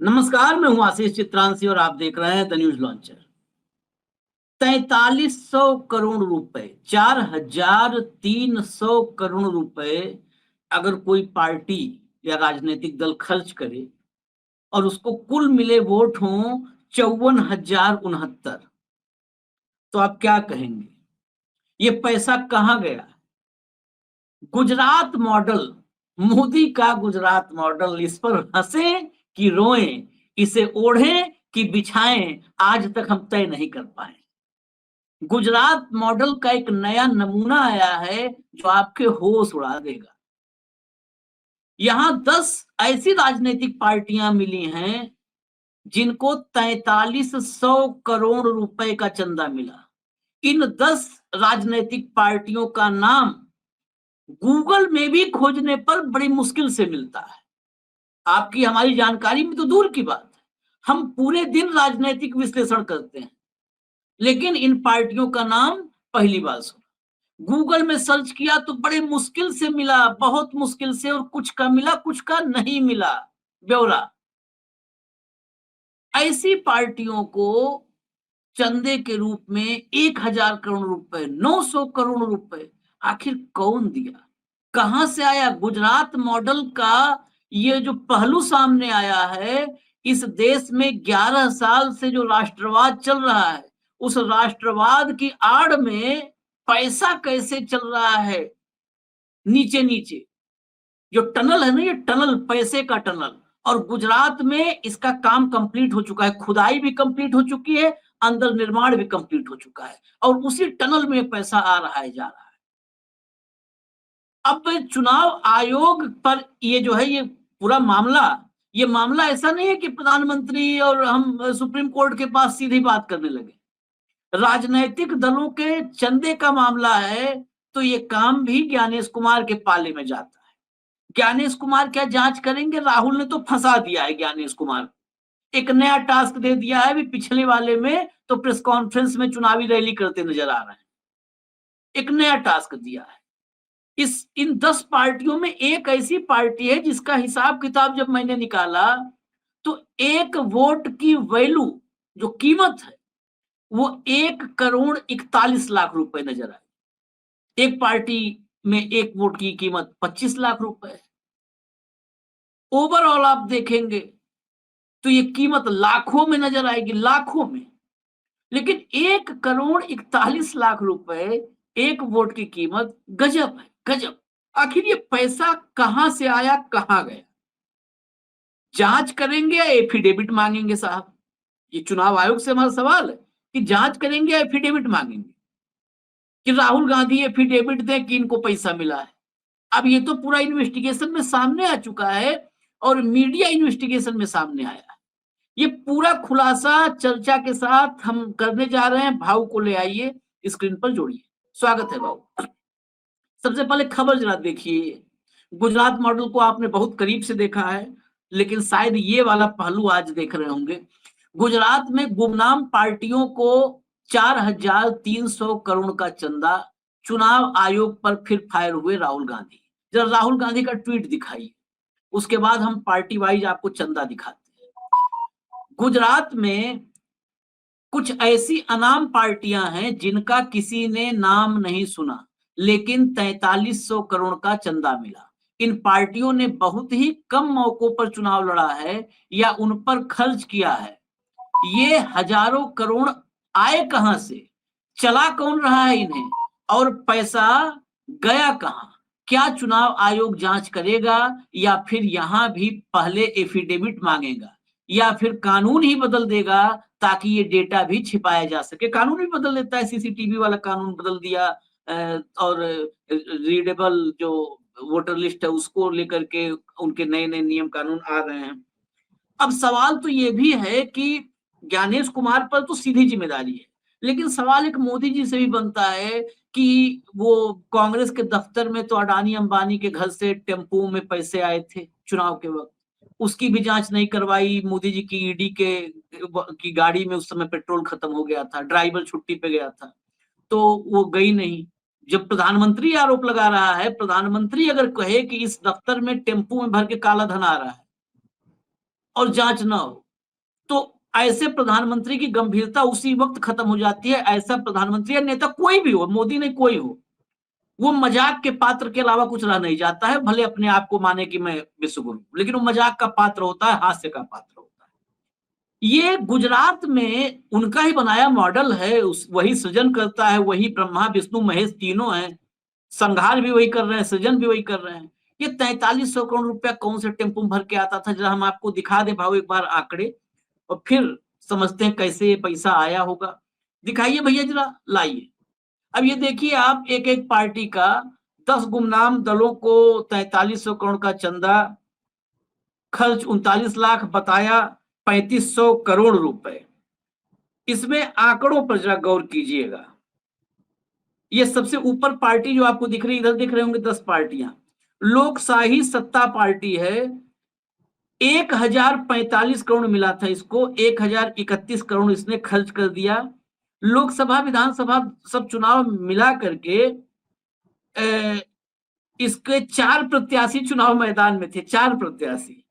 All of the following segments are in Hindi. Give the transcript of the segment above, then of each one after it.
नमस्कार, मैं हूं आशीष चित्रांशी और आप देख रहे हैं द न्यूज लॉन्चर। 4300 करोड़ रुपए, 4300 करोड़ रुपए अगर कोई पार्टी या राजनीतिक दल खर्च करे और उसको कुल मिले वोट हों 54,069, तो आप क्या कहेंगे? ये पैसा कहां गया? गुजरात मॉडल, मोदी का गुजरात मॉडल, इस पर हंसे कि रोएं, इसे ओढ़ें कि बिछाएं, आज तक हम तय नहीं कर पाए। गुजरात मॉडल का एक नया नमूना आया है जो आपके होश उड़ा देगा। यहां 10 ऐसी राजनीतिक पार्टियां मिली हैं जिनको 4300 करोड़ रुपए का चंदा मिला। इन 10 राजनीतिक पार्टियों का नाम गूगल में भी खोजने पर बड़ी मुश्किल से मिलता है। आपकी हमारी जानकारी में तो दूर की बात है, हम पूरे दिन राजनीतिक विश्लेषण करते हैं, लेकिन इन पार्टियों का नाम पहली बार सुना। गूगल में सर्च किया तो बड़े मुश्किल से मिला, बहुत मुश्किल से, और कुछ का मिला कुछ का नहीं मिला ब्यौरा। ऐसी पार्टियों को चंदे के रूप में 1,000 करोड़ रुपए, 900 करोड़ रुपए आखिर कौन दिया, कहां से आया? गुजरात मॉडल का ये जो पहलू सामने आया है, इस देश में 11 साल से जो राष्ट्रवाद चल रहा है, उस राष्ट्रवाद की आड़ में पैसा कैसे चल रहा है नीचे नीचे। जो टनल है ना, ये टनल पैसे का टनल, और गुजरात में इसका काम कंप्लीट हो चुका है, खुदाई भी कंप्लीट हो चुकी है, अंदर निर्माण भी कंप्लीट हो चुका है, और उसी टनल में पैसा आ रहा है, जा रहा है। अब चुनाव आयोग पर ये जो है, ये मामला ऐसा नहीं है कि प्रधानमंत्री और हम सुप्रीम कोर्ट के पास सीधी बात करने लगे। राजनीतिक दलों के चंदे का मामला है, तो ये काम भी ज्ञानेश कुमार के पाले में जाता है। ज्ञानेश कुमार क्या जांच करेंगे? राहुल ने तो फंसा दिया है ज्ञानेश कुमार, एक नया टास्क दे दिया है। भी पिछले वाले में तो प्रेस कॉन्फ्रेंस में चुनावी रैली करते नजर आ रहे हैं, एक नया टास्क दिया है। इन 10 पार्टियों में एक ऐसी पार्टी है जिसका हिसाब किताब जब मैंने निकाला तो एक वोट की वैल्यू, जो कीमत है, वो 1,41,00,000 रुपए नजर आई। एक पार्टी में एक वोट की कीमत 25 लाख रुपए है। ओवरऑल आप देखेंगे तो ये कीमत लाखों में नजर आएगी, लाखों में। लेकिन 1,41,00,000 रुपए एक वोट की कीमत, गजब है, गजब। आखिर ये पैसा कहां से आया, कहां गया? जांच करेंगे या एफिडेविट मांगेंगे? साहब, ये चुनाव आयोग से हमारा सवाल है कि जांच करेंगे या एफिडेविट मांगेंगे, कि राहुल गांधी एफिडेविट दें कि इनको पैसा मिला है। अब ये तो पूरा इन्वेस्टिगेशन में सामने आ चुका है, और मीडिया इन्वेस्टिगेशन में सामने आया है। ये पूरा खुलासा चर्चा के साथ हम करने जा रहे हैं। भाव को ले आइए, स्क्रीन पर जोड़िए। स्वागत है भाव। सबसे पहले खबर जरा देखिए। गुजरात मॉडल को आपने बहुत करीब से देखा है, लेकिन शायद ये वाला पहलू आज देख रहे होंगे। गुजरात में गुमनाम पार्टियों को 4,300 करोड़ का चंदा, चुनाव आयोग पर फिर फायर हुए राहुल गांधी। जरा राहुल गांधी का ट्वीट दिखाइए, उसके बाद हम पार्टी वाइज आपको चंदा दिखाते हैं। गुजरात में कुछ ऐसी अनाम पार्टियां हैं जिनका किसी ने नाम नहीं सुना, लेकिन 4300 करोड़ का चंदा मिला। इन पार्टियों ने बहुत ही कम मौकों पर चुनाव लड़ा है या उन पर खर्च किया है। ये हजारों करोड़ आए कहां से, चला कौन रहा है इन्हें, और पैसा गया कहां? क्या चुनाव आयोग जांच करेगा, या फिर यहां भी पहले एफिडेविट मांगेगा, या फिर कानून ही बदल देगा ताकि ये डेटा भी छिपाया जा सके? कानून भी बदल देता है, सीसीटीवी वाला कानून बदल दिया, और रीडेबल जो वोटर लिस्ट है उसको लेकर के उनके नए नए नियम कानून आ रहे हैं। अब सवाल तो ये भी है कि ज्ञानेश कुमार पर तो सीधी जिम्मेदारी है, लेकिन सवाल एक मोदी जी से भी बनता है कि वो कांग्रेस के दफ्तर में तो अडानी अंबानी के घर से टेम्पो में पैसे आए थे चुनाव के वक्त, उसकी भी जांच नहीं करवाई। मोदी जी की ईडी के की गाड़ी में उस समय पेट्रोल खत्म हो गया था, ड्राइवर छुट्टी पे गया था, तो वो गई नहीं। जब प्रधानमंत्री आरोप लगा रहा है, प्रधानमंत्री अगर कहे कि इस दफ्तर में टेम्पो में भर के काला धन आ रहा है और जांच ना हो, तो ऐसे प्रधानमंत्री की गंभीरता उसी वक्त खत्म हो जाती है। ऐसा प्रधानमंत्री या नेता कोई भी हो, मोदी नहीं कोई हो, वो मजाक के पात्र के अलावा कुछ रह नहीं जाता है। भले अपने आप को माने कि मैं विश्वगुरु, लेकिन वो मजाक का पात्र होता है, हास्य का पात्र होता है। ये गुजरात में उनका ही बनाया मॉडल है, वही सृजन करता है, वही ब्रह्मा विष्णु महेश तीनों हैं, संहार भी वही कर रहे हैं, सृजन भी वही कर रहे हैं। ये 4300 करोड़ रुपया कौन से टेम्पो में भर के आता था, जरा हम आपको दिखा दे भाव एक बार आंकड़े, और फिर समझते हैं कैसे ये पैसा आया होगा। दिखाइए भैया जरा, लाइए। अब ये देखिए आप, एक एक पार्टी का 10 गुमनाम दलों को 4300 करोड़ का चंदा, खर्च 39 लाख, बताया 3500 करोड़ रुपए। इसमें आंकड़ों पर जरा गौर कीजिएगा। ये सबसे ऊपर पार्टी जो आपको दिख रही, इधर दिख रहे होंगे 10 पार्टियां, लोकशाही सत्ता पार्टी है। 1045 करोड़ मिला था इसको, 1031 करोड़ इसने खर्च कर दिया। लोकसभा विधानसभा सब चुनाव मिला करके इसके 4 प्रत्याशी चुनाव मैदान में थे, 4 प्रत्याशी,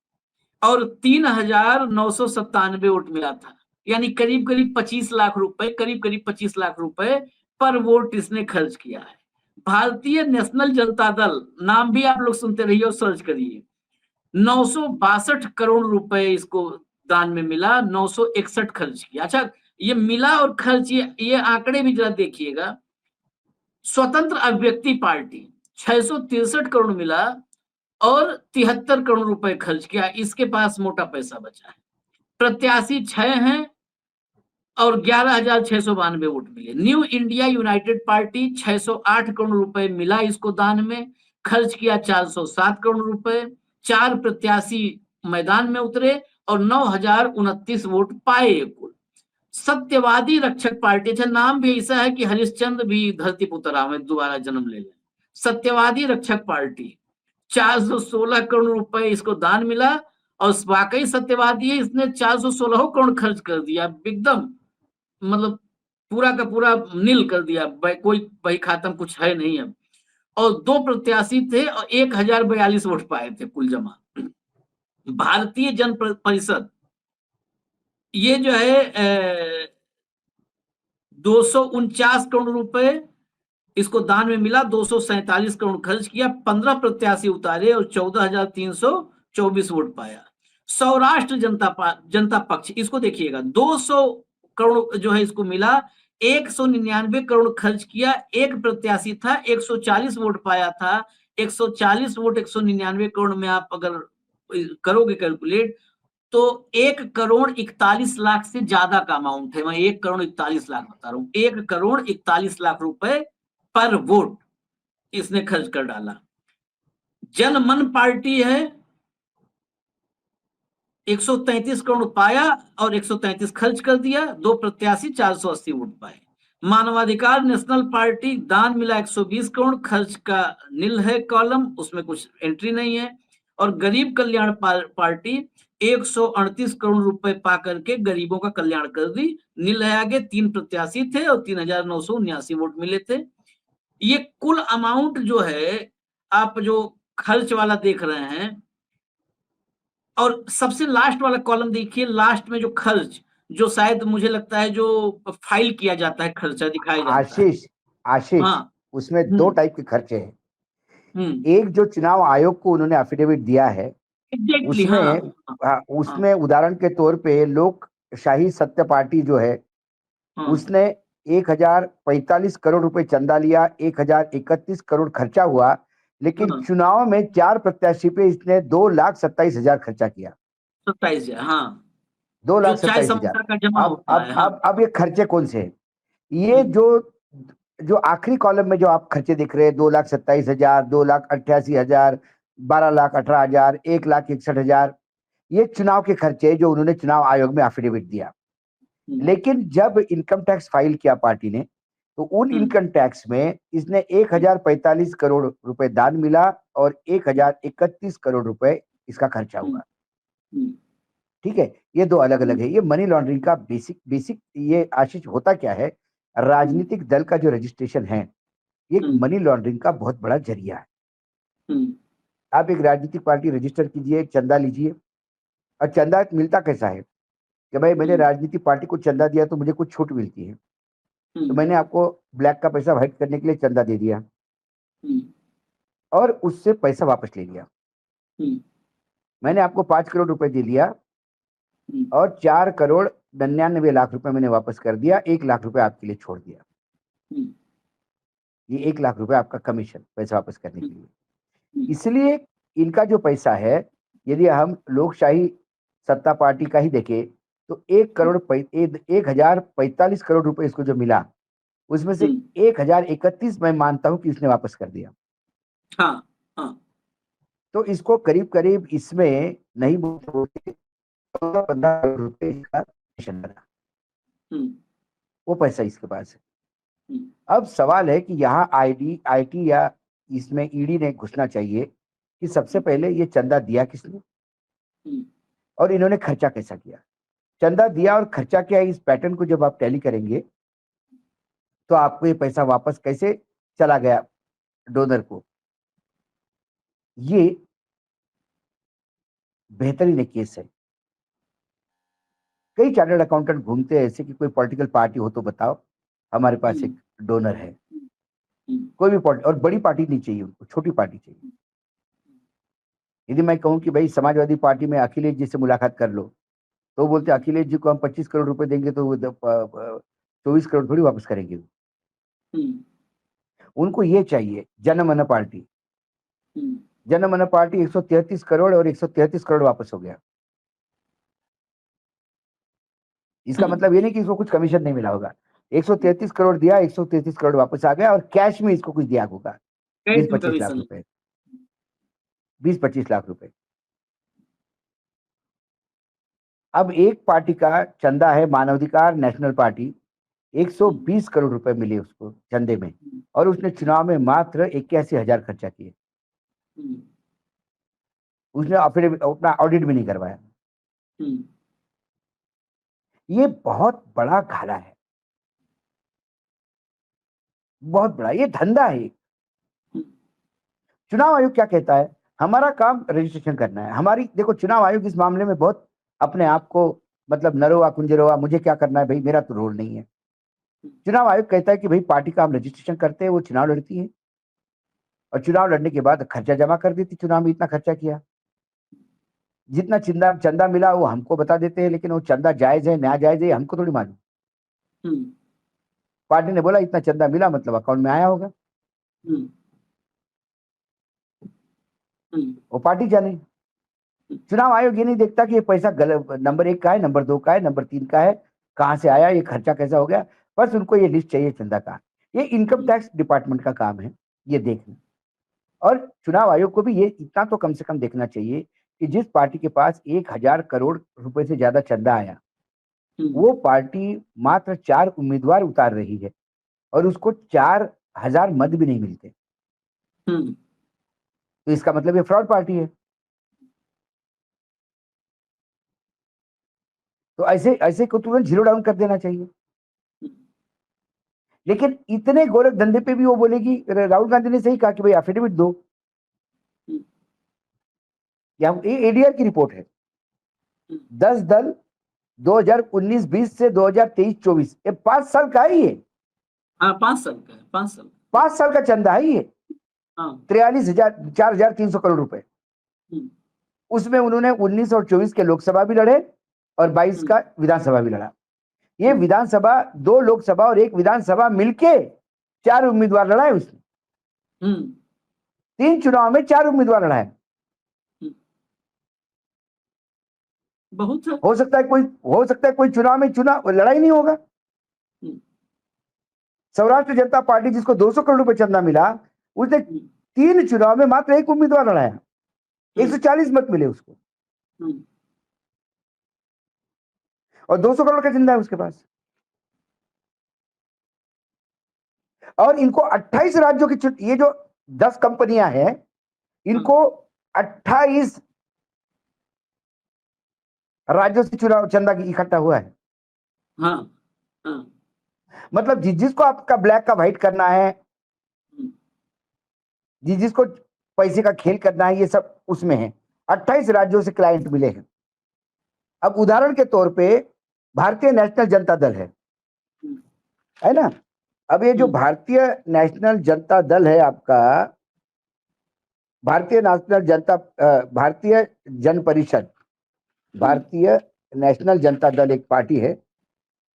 और 3,997 वोट मिला था। यानी करीब करीब 25 लाख रुपए, करीब करीब 25 लाख रुपए पर वोट इसने खर्च किया है। भारतीय नेशनल जनता दल, नाम भी आप लोग सुनते रहिए और सर्च करिए, 962 करोड़ रुपए इसको दान में मिला, 961 खर्च किया। अच्छा, ये मिला और खर्च, ये आंकड़े भी जरा देखिएगा। स्वतंत्र अभिव्यक्ति पार्टी 663 करोड़ मिला और 73 करोड़ रुपए खर्च किया, इसके पास मोटा पैसा बचा है। प्रत्याशी 6 हैं और 11,692 वोट मिले। New India United party 608 crore रुपए मिला इसको दान में, खर्च किया 407 करोड़ रुपए। 4 प्रत्याशी मैदान में उतरे और 9,029 वोट पाए कुल। सत्यवादी रक्षक पार्टी, अच्छा नाम भी ऐसा है कि हरिश्चंद्र भी धरती पुत्र में दोबारा जन्म ले लें। सत्यवादी रक्षक पार्टी 416 करोड़ रुपए इसको दान मिला, और वाकई सत्यवादी है, इसने 416 करोड़ खर्च कर दिया एकदम, मतलब पूरा का पूरा नील कर दिया, कोई बही खातम कुछ है नहीं अब। और 2 प्रत्याशी थे और 1042 वोट पाए थे कुल जमा। भारतीय जन परिषद, ये जो है 249 करोड़ रुपए इसको दान में मिला, 247 करोड़ खर्च किया, 15 प्रत्याशी उतारे और 14,324 वोट पाया। सौराष्ट्र जनता पक्ष, इसको देखिएगा, 200 करोड़ जो है इसको मिला, 199 करोड़ खर्च किया, एक प्रत्याशी था, 140 वोट पाया था। 140 वोट 199 करोड़ में आप अगर करोगे कैलकुलेट, तो 1,41,00,000 से ज्यादा का अमाउंट है। मैं 1,41,00,000 बता रहा हूं, 1,41,00,000 रुपए पर वोट इसने खर्च कर डाला। जनमन पार्टी है, 133 करोड़ पाया और 133 खर्च कर दिया, 2 प्रत्याशी 480 वोट पाए। मानवाधिकार नेशनल पार्टी, दान मिला 120 करोड़, खर्च का नील है कॉलम, उसमें कुछ एंट्री नहीं है। और गरीब कल्याण पार्टी 138 करोड़ रुपए पा करके गरीबों का कल्याण कर दी, नील है आगे। 3 प्रत्याशी थे और 3,979 वोट मिले थे। ये कुल अमाउंट जो है, आप जो खर्च वाला देख रहे हैं, और सबसे लास्ट वाला कॉलम देखिए, लास्ट में जो खर्च, जो शायद मुझे लगता है जो फाइल किया जाता है, खर्चा दिखाया जाता है। आशीष, हाँ, उसमें 2 टाइप के खर्चे हैं। एक जो चुनाव आयोग को उन्होंने एफिडेविट दिया है, एग्जैक्टली, उसमें उदाहरण के तौर पे लोकशाही सत्य पार्टी जो है, उसने 1,045 करोड़ रुपए चंदा लिया, 1,031 करोड़ खर्चा हुआ, लेकिन चुनाव में 4 प्रत्याशी पे इसने 2,27,000 खर्चा किया। 27,000, हाँ, 2,27,000। अब ये खर्चे कौन से हैं? ये जो आखिरी कॉलम में जो आप खर्चे दिख रहे हैं, 2,27,000, 2,88,000, 12,18,000, 1,61,000, ये चुनाव के खर्चे जो उन्होंने चुनाव आयोग में एफिडेविट दिया। लेकिन जब इनकम टैक्स फाइल किया पार्टी ने, तो उन इनकम टैक्स में इसने 1,045 करोड़ रुपए दान मिला और 1,031 करोड़ रुपए इसका खर्चा हुआ। ठीक है, ये 2 अलग अलग है। ये मनी लॉन्ड्रिंग का बेसिक ये आशीष होता क्या है, राजनीतिक दल का जो रजिस्ट्रेशन है, ये मनी लॉन्ड्रिंग का बहुत बड़ा जरिया है। आप एक राजनीतिक पार्टी रजिस्टर कीजिए, चंदा लीजिए, और चंदा मिलता कैसा है कि भाई मैंने राजनीतिक पार्टी को चंदा दिया तो मुझे कुछ छूट मिलती है, तो मैंने आपको ब्लैक का पैसा व्हाइट करने के लिए चंदा दे दिया और उससे पैसा वापस ले लिया। मैंने आपको 5 करोड़ रुपए दे दिया और 4 करोड़ 99 लाख रुपए मैंने वापस कर दिया, 1 लाख रुपए आपके लिए छोड़ दिया। ये 1 लाख रुपए आपका कमीशन पैसा वापस करने के लिए। इसलिए इनका जो पैसा है, यदि हम लोकशाही सत्ता पार्टी का ही देखें तो 1,045 करोड़ रुपए इसको जो मिला, उसमें से 1,031 मैं मानता हूं कि इसने वापस कर दिया। हाँ, हाँ। तो इसको करीब करीब इसमें नहीं बोलते 15 करोड़ रुपए इसका कमीशन लगा, वो पैसा इसके पास है। अब सवाल है कि यहाँ आईटी या इसमें ईडी ने घुसना चाहिए कि सबसे पहले ये चंदा दिया किसने और इन्होंने खर्चा कैसा किया। चंदा दिया और खर्चा किया, इस पैटर्न को जब आप टैली करेंगे तो आपको ये पैसा वापस कैसे चला गया डोनर को, ये बेहतरीन केस है। कई चार्टर्ड अकाउंटेंट घूमते हैं ऐसे कि कोई पॉलिटिकल पार्टी हो तो बताओ, हमारे पास एक डोनर है। कोई भी पार्टी, और बड़ी पार्टी नहीं चाहिए उनको, छोटी पार्टी चाहिए। यदि मैं कहूं कि भाई समाजवादी पार्टी में अखिलेश जी से मुलाकात कर लो, तो बोलते अखिलेश जी को हम 25 करोड़ रुपए देंगे तो 24 करोड़ थोड़ी वापस करेंगे। उनको ये चाहिए जनमन पार्टी। जनमन पार्टी 133 करोड़ और 133 करोड़ वापस हो गया। इसका मतलब ये नहीं कि इसको कुछ कमीशन नहीं मिला होगा। 133 करोड़ दिया, 133 करोड़ वापस आ गया और कैश में इसको कुछ दिया होगा 20-25 लाख रुपए, 20-25 लाख रुपए। अब एक पार्टी का चंदा है मानवाधिकार नेशनल पार्टी, 120 करोड़ रुपए मिले उसको चंदे में, और उसने चुनाव में मात्र 81,000 खर्चा किए। उसने अपना ऑडिट भी नहीं करवाया। ये बहुत बड़ा घाला है, बहुत बड़ा ये धंधा है। चुनाव आयोग क्या कहता है, हमारा काम रजिस्ट्रेशन करना है। हमारी देखो, चुनाव आयोग इस मामले में बहुत अपने आप को मतलब नरोवा कुंजरोवा, मुझे क्या करना है भाई, मेरा तो रोल नहीं है। चुनाव आयोग कहता है कि भाई पार्टी का हम रजिस्ट्रेशन करते हैं, वो चुनाव लड़ती है और चुनाव लड़ने के बाद खर्चा जमा कर देती, चुनाव में इतना खर्चा किया, जितना चंदा मिला वो हमको बता देते हैं, लेकिन वो चंदा जायज है नाजायज है हमको थोड़ी मालूम। पार्टी ने बोला इतना चंदा मिला, मतलब अकाउंट में आया होगा, वो पार्टी जाने। चुनाव आयोग ये नहीं देखता कि ये पैसा गलत नंबर 1 का है, नंबर 2 का है, नंबर 3 का है, कहां से आया, ये खर्चा कैसा हो गया। बस उनको ये लिस्ट चाहिए चंदा का। ये इनकम टैक्स डिपार्टमेंट का काम है ये देखना। और चुनाव आयोग को भी ये इतना तो कम से कम देखना चाहिए कि जिस पार्टी के पास 1,000 करोड़ रुपए से ज्यादा चंदा आया, वो पार्टी मात्र 4 उम्मीदवार उतार रही है और उसको 4,000 मत भी नहीं मिलते। तो इसका मतलब ये फ्रॉड पार्टी है। तो ऐसे ऐसे को तुरंत जीरो डाउन कर देना चाहिए। लेकिन इतने गोरख धंधे पे भी वो बोलेगी, राहुल गांधी ने सही कहा कि भाई एफिडेविट दो। ये एडीआर की रिपोर्ट है, 10 दल 2019-20 से 2023-24, ये 5 साल का है ये। हाँ, 5 साल का है, 5 साल का चंदा है ये। 4,300 करोड़ रुपए। उसमें उन्होंने 19 और 24 के लोकसभा भी लड़े और 22 का विधानसभा भी लड़ा। ये विधानसभा 2 लोकसभा और 1 विधानसभा मिलके 4 उम्मीदवार लड़ाए उसने। 3 चुनाव में 4 उम्मीदवार लड़ाए। बहुत हो सकता है कोई चुनाव में लड़ाई नहीं होगा। सौराष्ट्र जनता पार्टी जिसको 200 करोड़ रुपए चंदा मिला, उसने 3 चुनाव में मात्र 1 उम्मीदवार लड़ाया, 140 मत मिले उसको और 200 करोड़ का चंदा है उसके पास। और इनको 28 राज्यों की, ये जो 10 कंपनियां हैं, इनको 28 राज्यों से चुनाव चंदा इकट्ठा हुआ है। हाँ, हाँ। मतलब जिसको आपका ब्लैक का व्हाइट करना है, जिसको पैसे का खेल करना है, ये सब उसमें है। 28 राज्यों से क्लाइंट मिले हैं। अब उदाहरण के तौर पे भारतीय नेशनल जनता दल है ना। अब ये जो भारतीय नेशनल जनता दल है आपका, भारतीय जन परिषद, भारतीय नेशनल जनता दल एक पार्टी है,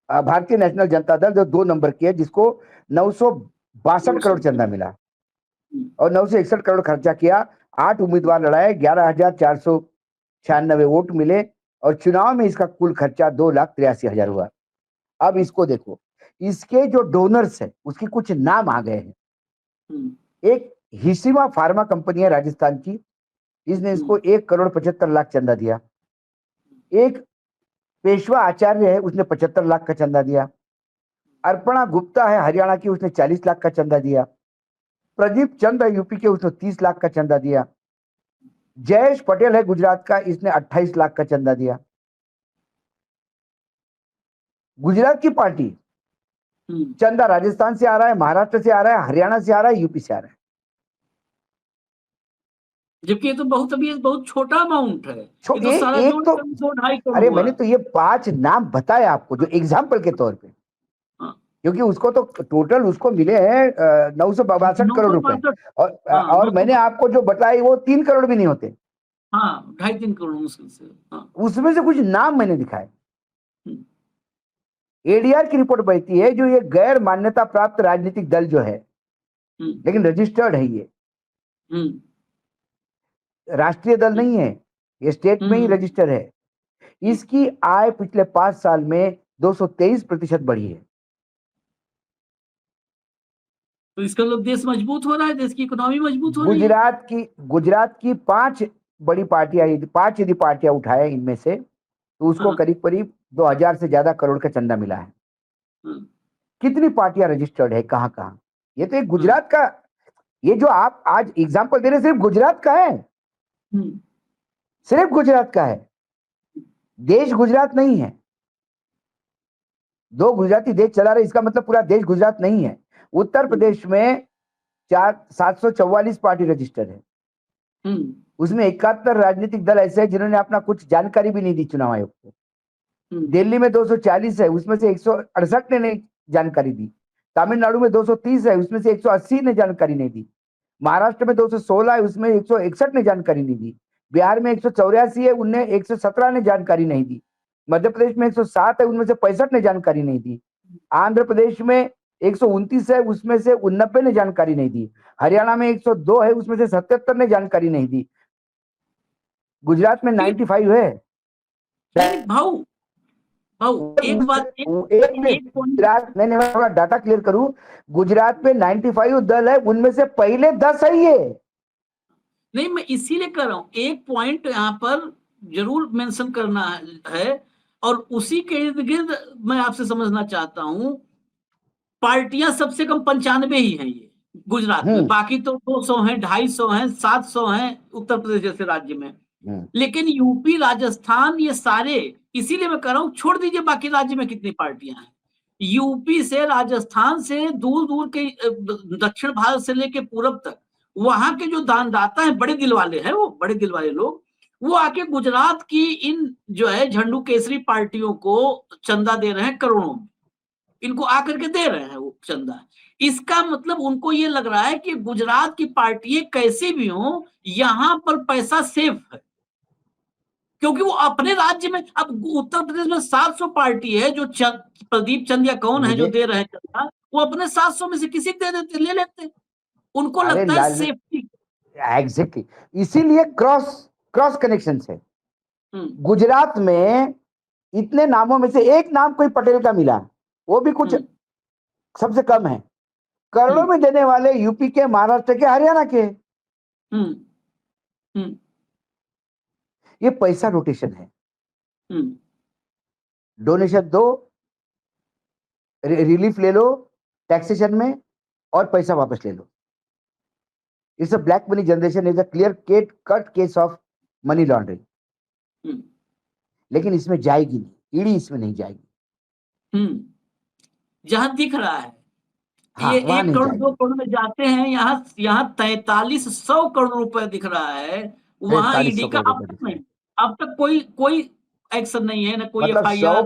भारतीय नेशनल जनता दल जो 2 नंबर की है, जिसको 962 करोड़ चंदा मिला और 961 करोड़ खर्चा किया, 8 उम्मीदवार लड़ाए, 11,496 वोट मिले और चुनाव में इसका कुल खर्चा 2,83,000 हुआ। अब इसको देखो, इसके जो डोनर्स है उसकी कुछ नाम आ गए हैं। एक हिशिमा फार्मा कंपनी है राजस्थान की, इसने इसको 1,75,00,000 चंदा दिया। एक पेशवा आचार्य है, उसने 75 लाख का चंदा दिया। अर्पणा गुप्ता है हरियाणा की, उसने 40 लाख का चंदा दिया। प्रदीप चंद है यूपी के, उसने 30 लाख का चंदा दिया। जयेश पटेल है गुजरात का, इसने 28 लाख का चंदा दिया। गुजरात की पार्टी चंदा राजस्थान से आ रहा है, महाराष्ट्र से आ रहा है, हरियाणा से आ रहा है, यूपी से आ रहा है। जबकि ये तो बहुत छोटा अमाउंट है, ये तो एक, सारा एक जोड़ तो 2-2.5 करोड़ अरे हुआ। मैंने तो ये 5 नाम बताए आपको जो एग्जाम्पल के तौर पे, क्योंकि उसको तो टोटल उसको मिले हैं 962 करोड़ रुपए, और मैंने आपको जो बताई वो 3 करोड़ भी नहीं होते। हाँ, 2.5-3 करोड़ मुश्किल से। उसमें से कुछ नाम मैंने दिखाए। एडीआर की रिपोर्ट बहती है जो ये गैर मान्यता प्राप्त राजनीतिक दल जो है, लेकिन रजिस्टर्ड है, ये राष्ट्रीय दल नहीं है, ये स्टेट में ही रजिस्टर है। इसकी आय पिछले 5 साल में 223% बढ़ी है। तो इसका मतलब देश मजबूत हो रहा है, देश की इकोनॉमी मजबूत हो रही है। गुजरात की 5 बड़ी पार्टियां, 5 यदि पार्टियां उठाए इनमें से, तो उसको करीब करीब 2,000 से ज्यादा करोड़ का चंदा मिला है। कितनी पार्टियां रजिस्टर्ड है, कहां कहां? ये तो एक गुजरात का, ये जो आप आज एग्जाम्पल दे रहे सिर्फ गुजरात का है, सिर्फ गुजरात का है, देश गुजरात नहीं है। 2 गुजराती देश चला रहे, इसका मतलब पूरा देश गुजरात नहीं है। उत्तर प्रदेश में 744 पार्टी रजिस्टर्ड है, उसमें 71 राजनीतिक दल ऐसे हैं जिन्होंने अपना कुछ जानकारी भी नहीं दी चुनाव आयोग को। दिल्ली में 240 है, उसमें से 168 ने नहीं जानकारी दी। तमिलनाडु में 230 है, उसमें से 180 ने जानकारी नहीं दी। महाराष्ट्र में 216 है, उसमें 161 ने जानकारी नहीं दी। बिहार में 184 है, उनने 117 ने जानकारी नहीं दी। मध्य प्रदेश में 107 है, उनमें से 65 ने जानकारी नहीं दी। आंध्र प्रदेश में 129 है, उसमें से 89 ने जानकारी नहीं दी। हरियाणा में 102 है, उसमें से 77 ने जानकारी नहीं दी। गुजरात में 95 है। भाऊ एक बात, गुजरात, मैंने थोड़ा डाटा क्लियर करूं, गुजरात में 95 दल है, उनमें से पहले 10 है ये। नहीं, मैं इसीलिए कर रहा हूं, एक पॉइंट यहाँ पर जरूर मेंशन करना है, और उसी के इर्द गिर्द मैं आपसे समझना चाहता हूं। पार्टियां सबसे कम 95 ही हैं ये गुजरात में, बाकी तो 200 हैं, 250 हैं, 700 हैं उत्तर प्रदेश जैसे राज्य में। लेकिन यूपी, राजस्थान, ये सारे, इसीलिए मैं कह रहा हूं, छोड़ दीजिए बाकी राज्य में कितनी पार्टियां हैं, यूपी से, राजस्थान से, दूर दूर के दक्षिण भारत से लेके पूरब तक, वहां के जो दानदाता हैं, बड़े दिल वाले हैं, वो बड़े दिल वाले लोग, वो आके गुजरात की इन जो है झंडू केसरी पार्टियों को चंदा दे रहे हैं करोड़ों में, इनको आकर के दे रहे हैं वो चंदा। इसका मतलब उनको ये लग रहा है कि गुजरात की पार्टियां कैसे भी हो, यहां पर पैसा सेफ है, क्योंकि वो अपने राज्य में, अब उत्तर प्रदेश में 700 पार्टी है जो प्रदीप चंद या कौन है जो दे रहे हैं चंदा, वो अपने 700 में से किसी को दे देते, ले लेते, उनको लगता है सेफ्टी। एग्जैक्टली, इसीलिए क्रॉस कनेक्शन है। गुजरात में इतने नामों में से एक नाम कोई पटेल का मिला, वो भी कुछ सबसे कम है। करोड़ों में देने वाले यूपी के, महाराष्ट्र के, हरियाणा के। ये पैसा रोटेशन है। डोनेशन दो, रिलीफ ले लो टैक्सेशन में, और पैसा वापस ले लो। It's a black money generation, is a clear cut case of money laundering. लेकिन इसमें जाएगी नहीं, ईडी इसमें नहीं जाएगी। जहां दिख रहा है ये 1 करोड़ 2 करोड़ में जाते हैं, यहाँ 4300 करोड़ रुपए दिख रहा है, वहां ईडी का अब तक नहीं, अब तक कोई एक्शन नहीं है, ना कोई मतलब एफआईआर। 100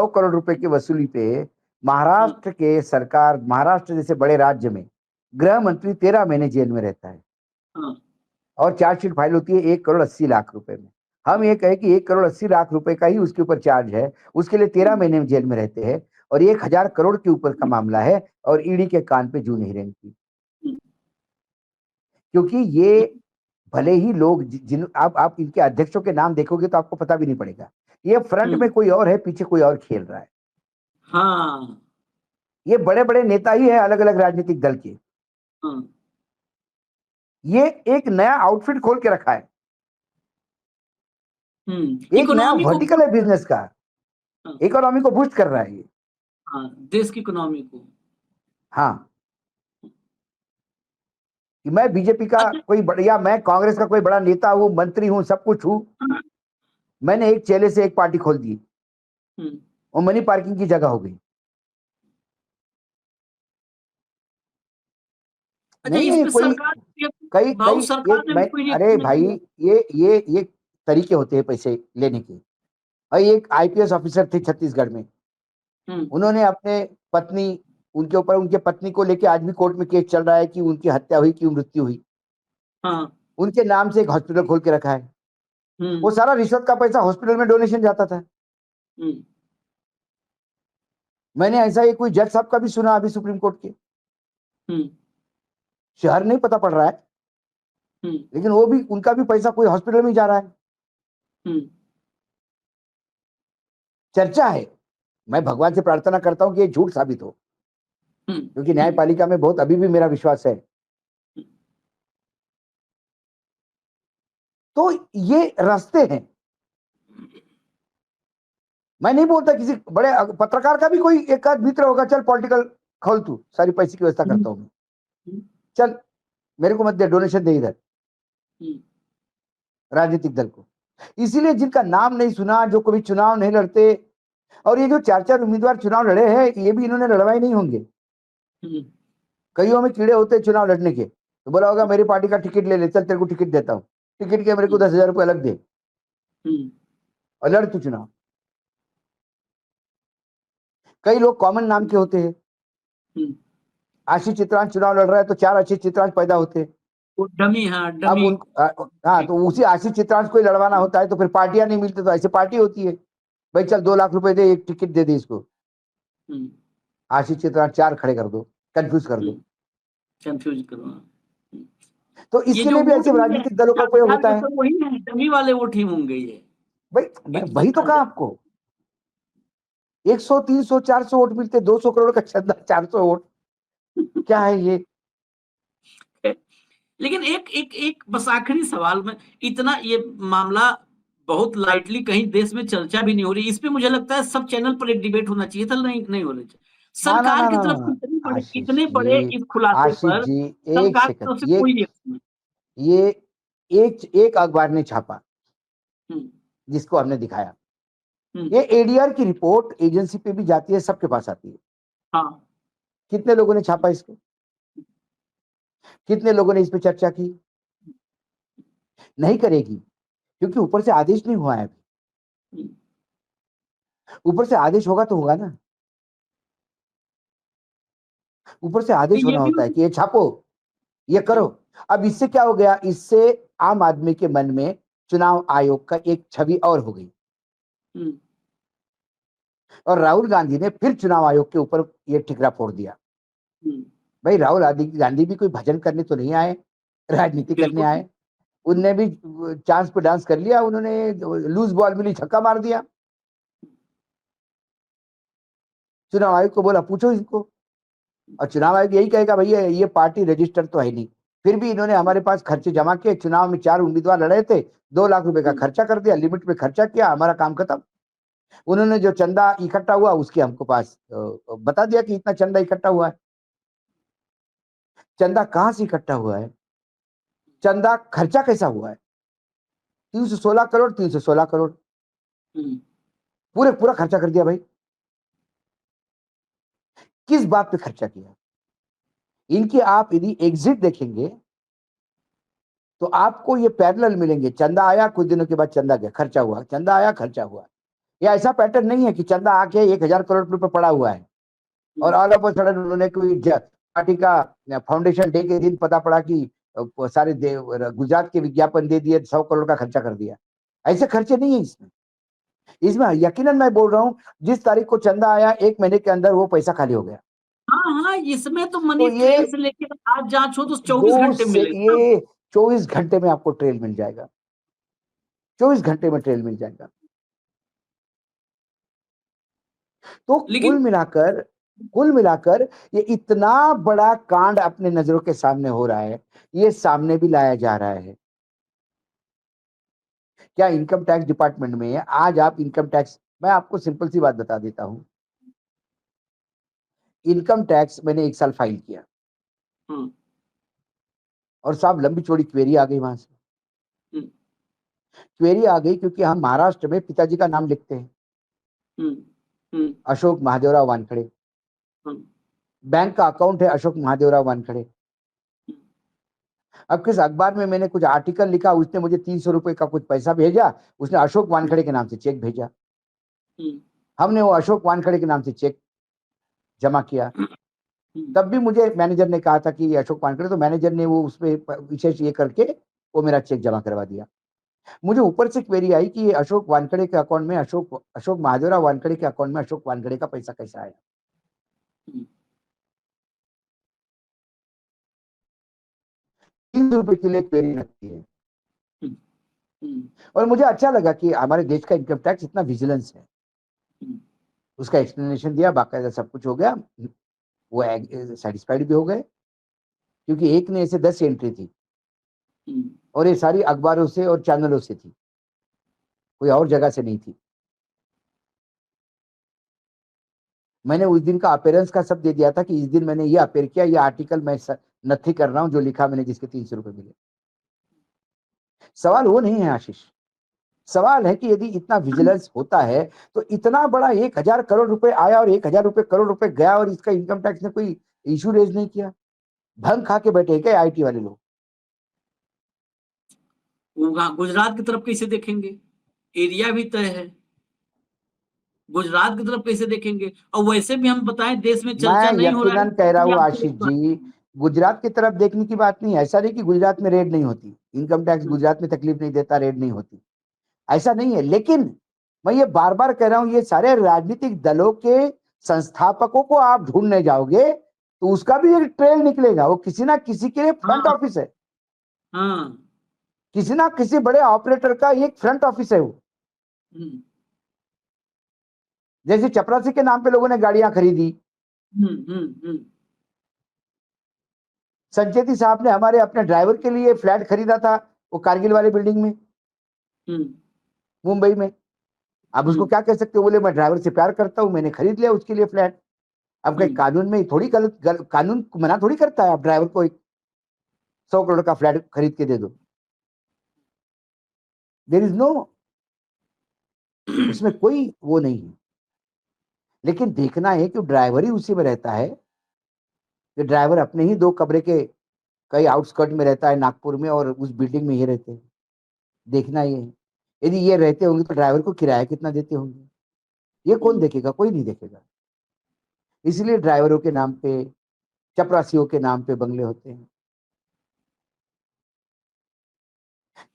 करोड़ रुपए की वसूली पे हाँ, महाराष्ट्र के सरकार, महाराष्ट्र जैसे बड़े राज्य में गृह मंत्री 13 महीने जेल में रहता है हाँ, और चार्जशीट फाइल होती है 1 करोड़ 80 लाख रुपए में। हम हाँ, ये कहें कि 1 करोड़ 80 लाख रुपए का ही उसके ऊपर चार्ज है, उसके लिए 13 महीने में जेल में रहते हैं और 1,000 करोड़ के ऊपर का मामला है और ईडी के कान पे जू नहीं रेंगती। क्योंकि ये भले ही लोग जिन आप इनके अध्यक्षों के नाम देखोगे तो आपको पता भी नहीं पड़ेगा, ये फ्रंट में कोई और है, पीछे कोई और खेल रहा है। हाँ, ये बड़े बड़े नेता ही है अलग अलग राजनीतिक दल के। हाँ, ये एक नया आउटफिट खोल के रखा है, एक नया इकोनॉमी को वर्टिकल है बिजनेस का, हाँ, इकोनॉमी को बूस्ट कर रहा है ये। हाँ, देश की इकोनॉमी को। हाँ, कि मैं बीजेपी का अच्छा। कोई बढ़िया, मैं कांग्रेस का कोई बड़ा नेता हूं, मंत्री हूं, सब कुछ हूं, हाँ, मैंने एक चेले से एक पार्टी खोल दी हम्म, और मनी पार्किंग की जगह हो गई। अच्छा, नहीं इस है पे कोई, सरकार कई भाव कई ये सरकार ने भी मैं, कोई अरे रिएक्शन नहीं भाई, लिया। ये तरीके होते हैं पैसे लेने के। और एक आईपीएस ऑफिसर थे छत्तीसगढ़ में, हम्म, उन्होंने अपने पत्नी, उनके ऊपर उनके पत्नी को लेके आज भी कोर्ट में केस चल रहा है कि उनकी हत्या हुई कि मृत्यु हुई, हाँ, उनके नाम से एक हॉस्पिटल खोल के रखा है। हम्म, वो सारा रिश्वत का पैसा हॉस्पिटल में डोनेशन जाता था। हम्म, मैंने ऐसा ही कोई जज साहब का भी सुना अभी सुप्रीम कोर्ट के, हम्म, शहर नहीं पता पड़ रहा है, हम्म, लेकिन वो भी, उनका भी पैसा कोई हॉस्पिटल में जा रहा है। हम्म, चर्चा है, मैं भगवान से प्रार्थना करता हूं कि ये झूठ साबित हो, हम्म, क्योंकि न्यायपालिका में बहुत अभी भी मेरा विश्वास है। तो ये रास्ते हैं। मैं नहीं बोलता किसी बड़े पत्रकार का भी कोई एक आध मित्र होगा, चल पॉलिटिकल खोल, तू सारी पैसे की व्यवस्था हम्म, करता हूं मैं, चल मेरे को मत दे, डोनेशन दे इधर हम्म, राजनीतिक दल को। इसीलिए जिनका नाम नहीं सुना, जो कभी चुनाव नहीं लड़ते, और ये जो चार चार उम्मीदवार चुनाव लड़े हैं, ये भी इन्होंने लड़वाए नहीं होंगे। हम्म, कईयों में कीड़े होते हैं चुनाव लड़ने के, तो बोला होगा मेरी पार्टी का टिकट ले ले, चल तेरे को टिकट देता हूँ, टिकट के मेरे को 10,000 रुपये अलग दे हम्म, और लड़ तू चुनाव। कई लोग कॉमन नाम के होते हैं, हम्म, आशीष चित्रांश चुनाव लड़ रहा है तो 4 आशीष चित्रांश पैदा होते हैं। वो डमी, हाँ, अब डमी। उन हाँ, तो उसी आशीष चित्रांश को ही लड़वाना होता है, तो फिर पार्टियां नहीं मिलती, तो ऐसे पार्टी होती है, भाई चल 2 लाख रुपए दे, एक टिकट दे दे इसको, हम्म, आशीष चित्रांश 4 खड़े कर दो, कंफ्यूज कर दो। कंफ्यूज करना। तो ये इसके जो लिए भी वोट ऐसे होंगे राजनीतिक दलों का उपयोग बिहार होता में, है। सब वही है, डमी वाले वोट ही होंगे ये। भाई मैं एक वही तो देखा कहा जाए। आपको, 100 300 400 वोट मिलते, 200 करोड़ का चंदा, 400 वोट, क्या है ये? लेकिन एक एक एक बस आखिरी सवाल में, इतना ये मामला बहुत लाइटली कहीं देश में चर्चा भी नहीं हो रही, इस पे मुझे लगता है सब चैनल पर एक डिबेट होना चाहिए था, नहीं नहीं होना चाहिए। ना ना सरकार ना की ना तरफ से ना, इतने बड़े इस खुलासे आशीष पर जी, एक सरकार की सेकंड, तरफ से कोई रिएक्शन नहीं। ये एक एक अखबार ने छापा हम्म, जिसको हमने दिखाया, हम्म, ये एडीआर की रिपोर्ट एजेंसी पे भी जाती है, सबके पास आती है। हाँ, कितने लोगों ने छापा इसको, कितने लोगों ने इस पे चर्चा की? नहीं करेगी, क्योंकि ऊपर से आदेश नहीं हुआ है अभी। हम्म, ऊपर से आदेश होगा तो होगा ना, ऊपर से आदेश ये होना भी। होता है कि ये छापो, ये करो। अब इससे क्या हो गया, इससे आम आदमी के मन में चुनाव आयोग का एक छवि और हो गई, हम्म, और राहुल गांधी ने फिर चुनाव आयोग के ऊपर ये ठिकरा फोड़ दिया। हम्म, भाई राहुल गांधी भी कोई भजन करने तो नहीं आए, राजनीति करने बिल्कुल। आए। उनने भी चांस पे डांस कर लिया, उन्होंने लूज बॉल मिली, छक्का मार दिया। चुनाव आयोग को बोला पूछो इसको, और चुनाव आयोग यही कहेगा भैया ये पार्टी रजिस्टर तो है नहीं। फिर भी इन्होंने हमारे पास खर्चे जमा किए, चुनाव में 4 उम्मीदवार लड़े थे, 2 लाख रुपए का हम्म, खर्चा कर दिया, लिमिट में खर्चा किया, हमारा काम खत्म। उन्होंने जो चंदा इकट्ठा हुआ उसके हमको पास बता दिया कि इतना चंदा इकट्ठा हुआ है। चंदा कहां से इकट्ठा हुआ है, चंदा खर्चा कैसा हुआ है? 316 करोड़, 316 करोड़, हम्म, पूरे पूरा खर्चा कर दिया भाई। किस बात पे खर्चा किया? इनकी आप यदि एग्जिट देखेंगे तो आपको ये पैरेलल मिलेंगे, चंदा आया कुछ दिनों के बाद चंदा गया, खर्चा हुआ, चंदा आया खर्चा हुआ। या ऐसा पैटर्न नहीं है कि चंदा आके 1,000 करोड़ रुपए पड़ा हुआ है और ऑल ऑफ अ सडन उन्होंने कोई पार्टी का फाउंडेशन डे के दिन पता पड़ा कि सारे गुजरात के विज्ञापन दे दिए, 100 करोड़ का खर्चा कर दिया। ऐसे खर्चे नहीं है इसमें। इसमें यकीनन मैं बोल रहा हूँ, जिस तारीख को चंदा आया 1 महीने के अंदर वो पैसा खाली हो गया। हाँ हाँ, इसमें तो तो मनी ये ट्रेल से लेके आज जांच हो तो 24 घंटे मिलेगा। ये 24 घंटे में आपको ट्रेल मिल जाएगा, 24 घंटे में ट्रेल मिल जाएगा। तो लेकिन कुल मिलाकर ये इतना बड़ा कांड अपने नजरों के सामने हो रहा है, ये सामने भी लाया जा रहा है। क्या इनकम टैक्स डिपार्टमेंट में आज आप इनकम टैक्स, मैं आपको सिंपल सी बात बता देता हूं, इनकम टैक्स मैंने 1 साल फाइल किया और साहब लंबी चौड़ी क्वेरी आ गई वहां से। क्वेरी आ गई क्योंकि हम महाराष्ट्र में पिताजी का नाम लिखते हैं, अशोक महादेवराव वानखड़े, बैंक का अकाउंट है अशोक महादेवराव वानखड़े। अब किस अखबार में मैंने कुछ आर्टिकल लिखा, उसने मुझे 300 रुपए का कुछ पैसा भेजा, उसने अशोक वानखड़े के नाम से चेक भेजा, हमने वो अशोक वानखड़े के नाम से चेक जमा किया। तब भी मुझे मैनेजर ने कहा था कि ये अशोक वानखड़े, तो मैनेजर ने वो उसमें विशेष ये करके वो मेरा चेक जमा करवा दिया। मुझे ऊपर से क्वेरी आई कि ये अशोक वानखड़े के अकाउंट में, अशोक महादेवराव वानखड़े के अकाउंट में अशोक वानखड़े का पैसा कैसा आया। 300 रुपए के लिए क्वेरी लगती है। और मुझे अच्छा लगा कि हमारे देश का इनकम टैक्स इतना विजिलेंस है। उसका एक्सप्लेनेशन दिया, बाकायदा सब कुछ हो गया, वो सेटिस्फाइड भी हो गए, क्योंकि एक ने ऐसे 10 एंट्री थी और ये सारी अखबारों से और चैनलों से थी, कोई और जगह से नहीं थी। मैंने उस दिन का अपेयरेंस का सब दे दिया था कि इस दिन मैंने ये अपेयर किया, ये आर्टिकल मैं नथी कर रहा हूं जो लिखा मैंने, जिसके 300 रुपए मिले। सवाल वो नहीं है आशीष, सवाल है कि यदि इतना विजिलेंस होता है तो इतना बड़ा 1,000 करोड़ रुपए आया और 1,000 करोड़ रुपए गया और इसका इनकम टैक्स ने कोई इशू रेज नहीं किया। भंग खा के बैठे क्या आईटी वाले लोग। गुजरात की तरफ कैसे देखेंगे, एरिया भी तय है, गुजरात की तरफ कैसे देखेंगे। और वैसे भी हम बताएं देश में चर्चा मैं नहीं हो रहा यकीनन कह रहा हूं आशीष है। जी, गुजरात की तरफ देखने की बात नहीं है। ऐसा नहीं कि गुजरात में रेड नहीं होती, इनकम टैक्स गुजरात में तकलीफ नहीं देता, रेड नहीं होती, ऐसा नहीं है। लेकिन मैं ये बार बार कह रहा हूं, ये सारे राजनीतिक दलों के संस्थापकों को आप ढूंढने जाओगे तो उसका भी एक ट्रेल निकलेगा। वो किसी ना किसी के लिए फ्रंट ऑफिस है, किसी ना किसी बड़े ऑपरेटर का एक फ्रंट ऑफिस है वो। जैसे चपरासी के नाम पे लोगों ने गाड़ियां खरीदी, संचेती साहब ने हमारे अपने ड्राइवर के लिए फ्लैट खरीदा था वो कारगिल वाले बिल्डिंग में मुंबई में। अब उसको क्या कह सकते हो, बोले मैं ड्राइवर से प्यार करता हूं, मैंने खरीद लिया उसके लिए फ्लैट। अब कहीं कानून में थोड़ी कानून मना थोड़ी करता है आप ड्राइवर को 100 करोड़ का फ्लैट खरीद के दे दो। देयर इज नो, उसमें कोई वो नहीं है। लेकिन देखना है कि ड्राइवर ही उसी में रहता है, कि ड्राइवर अपने ही 2 कमरे के कई आउटस्कर्ट में रहता है नागपुर में और उस बिल्डिंग में ये रहते हैं। देखना ये है, यदि ये रहते होंगे तो ड्राइवर को किराया कितना देते होंगे, ये कौन देखेगा, कोई नहीं देखेगा। इसलिए ड्राइवरों के नाम पे, चपरासियों के नाम पे बंगले होते हैं।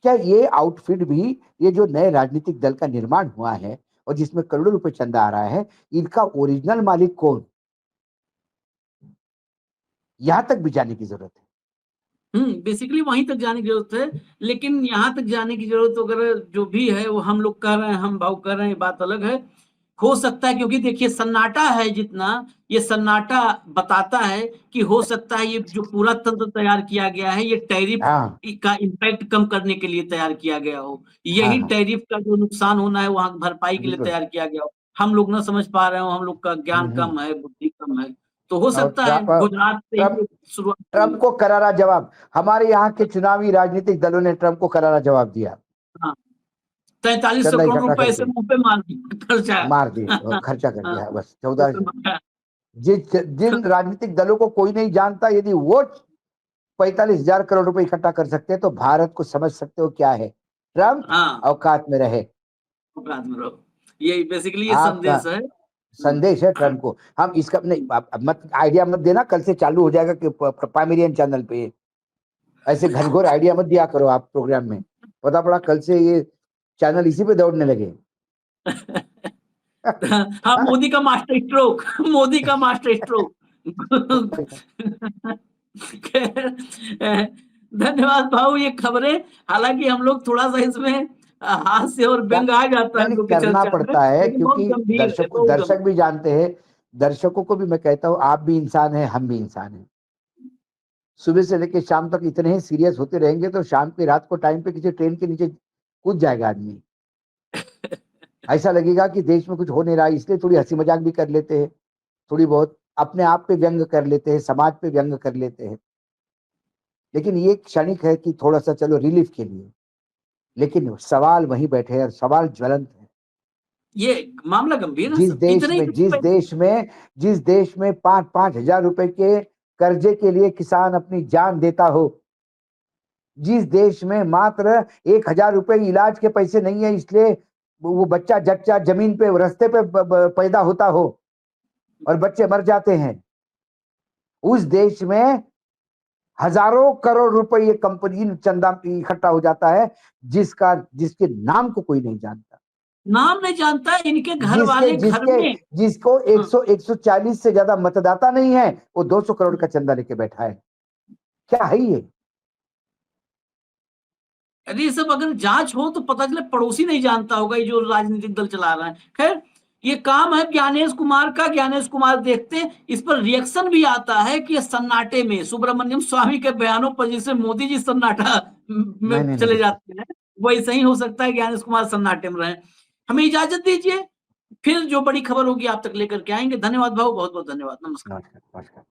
क्या ये आउटफिट भी, ये जो नए राजनीतिक दल का निर्माण हुआ है और जिसमें करोड़ों रुपए चंदा आ रहा है, इनका ओरिजिनल मालिक कौन, यहां तक भी जाने की जरूरत है। बेसिकली वहीं तक जाने की जरूरत है। लेकिन यहाँ तक जाने की जरूरत अगर जो भी है वो हम लोग कर रहे हैं, हम भाव कर रहे हैं, बात अलग है। हो सकता है, क्योंकि देखिए सन्नाटा है जितना, ये सन्नाटा बताता है कि हो सकता है ये जो पूरा तंत्र तैयार किया गया है ये टैरिफ हाँ का इम्पैक्ट कम करने के लिए तैयार किया गया हो, हाँ यही हाँ, टैरिफ का जो नुकसान होना है वहां भरपाई के लिए बिल्कुल। तैयार किया गया हो। हम लोग ना समझ पा रहे हो, हम लोग का ज्ञान हम्म। कम है, बुद्धि कम है। तो हो और सकता है गुजरात से ट्रम्प ही शुरुआत ट्रम्प हुई। को करारा जवाब, हमारे यहाँ के चुनावी राजनीतिक दलों ने ट्रम्प को करारा जवाब दिया, हाँ, 4300 चंदा करोड़ इकट्ठा रुपए ऐसे करके मुंह पे मार दिया खर्चा। मार दिए और खर्चा कर हाँ, दिया बस मुंह 14। पे मारा। जिन राजनीतिक दलों को कोई नहीं जानता, यदि वो 45,000 करोड़ रुपए इकट्ठा कर सकते हैं, तो भारत को समझ सकते हो क्या है। ट्रम्प हाँ, औकात में रहे। अपराध में रहो। ये बेसिकली ये आपका संदेश है। संदेश है ट्रम्प को। हम इसका नहीं, आप मत आइडिया मत देना, कल से चालू हो जाएगा कि पामेरियन चैनल पे ऐसे घनघोर आइडिया मत दिया करो आप प्रोग्राम में। पता पड़ा कल से ये चैनल इसी पे दौड़ने लगे। हाँ, मोदी का मास्टर स्ट्रोक, मोदी का मास्टर स्ट्रोक। खैर, धन्यवाद भाऊ, ये खबरें, हालांकि हम लोग थोड़ा सा इसमें हास्य और व्यंग आ जाता है नहीं हम लोग की करना चर्चा में, पड़ता है, लेकिन बहुत क्योंकि गंभीर है, बहुत दर्शक गंभीर। भी जानते हैं। दर्शकों को भी मैं कहता हूँ, आप भी इंसान हैं, हम भी इंसान हैं। सुबह से लेकर शाम तक इतने ही सीरियस होते रहेंगे तो शाम की रात को टाइम पे किसी ट्रेन के नीचे कूद जाएगा आदमी। ऐसा लगेगा कि देश में कुछ हो नहीं रहा है, इसलिए थोड़ी हंसी मजाक भी कर लेते हैं, थोड़ी बहुत अपने आप पे व्यंग कर लेते हैं, समाज पे व्यंग कर लेते हैं। लेकिन ये क्षणिक है कि थोड़ा सा चलो रिलीफ के लिए, लेकिन सवाल वहीं बैठे हैं और सवाल ज्वलंत है। ये मामला गंभीर है जिस सर, देश इतने में इतने जिस पैसे। देश में जिस देश में 5-5 हजार रुपए के कर्जे के लिए किसान अपनी जान देता हो, जिस देश में मात्र 1,000 रुपए इलाज के पैसे नहीं है, इसलिए वो बच्चा जच्चा जमीन पे रास्ते पे पैदा होता हो और बच्चे मर जाते हैं, उस देश में हजारों करोड़ रुपए ये कंपनी चंदा इकट्ठा हो जाता है, जिसके नाम को कोई नहीं जानता, नाम नहीं जानता, इनके घर जिसके वाले घर जिसके में। जिसको हाँ, 140 से ज्यादा मतदाता नहीं है, वो 200 करोड़ का चंदा लेके बैठा है। क्या है ये? अरे ये सब अगर जांच हो तो पता चले पड़ोसी नहीं जानता होगा, ये जो राजनीतिक दल चला रहा है। खैर, ये काम है ज्ञानेश कुमार का, ज्ञानेश कुमार देखते हैं। इस पर रिएक्शन भी आता है कि सन्नाटे में सुब्रमण्यम स्वामी के बयानों पर जैसे मोदी जी सन्नाटा नहीं में नहीं नहीं चले देखिए। जाते हैं, वैसे ही हो सकता है ज्ञानेश कुमार सन्नाटे में रहे। हमें इजाजत दीजिए, फिर जो बड़ी खबर होगी आप तक लेकर के आएंगे। धन्यवाद भाऊ, बहुत बहुत धन्यवाद, नमस्कार। नमस्कार नमस्कार।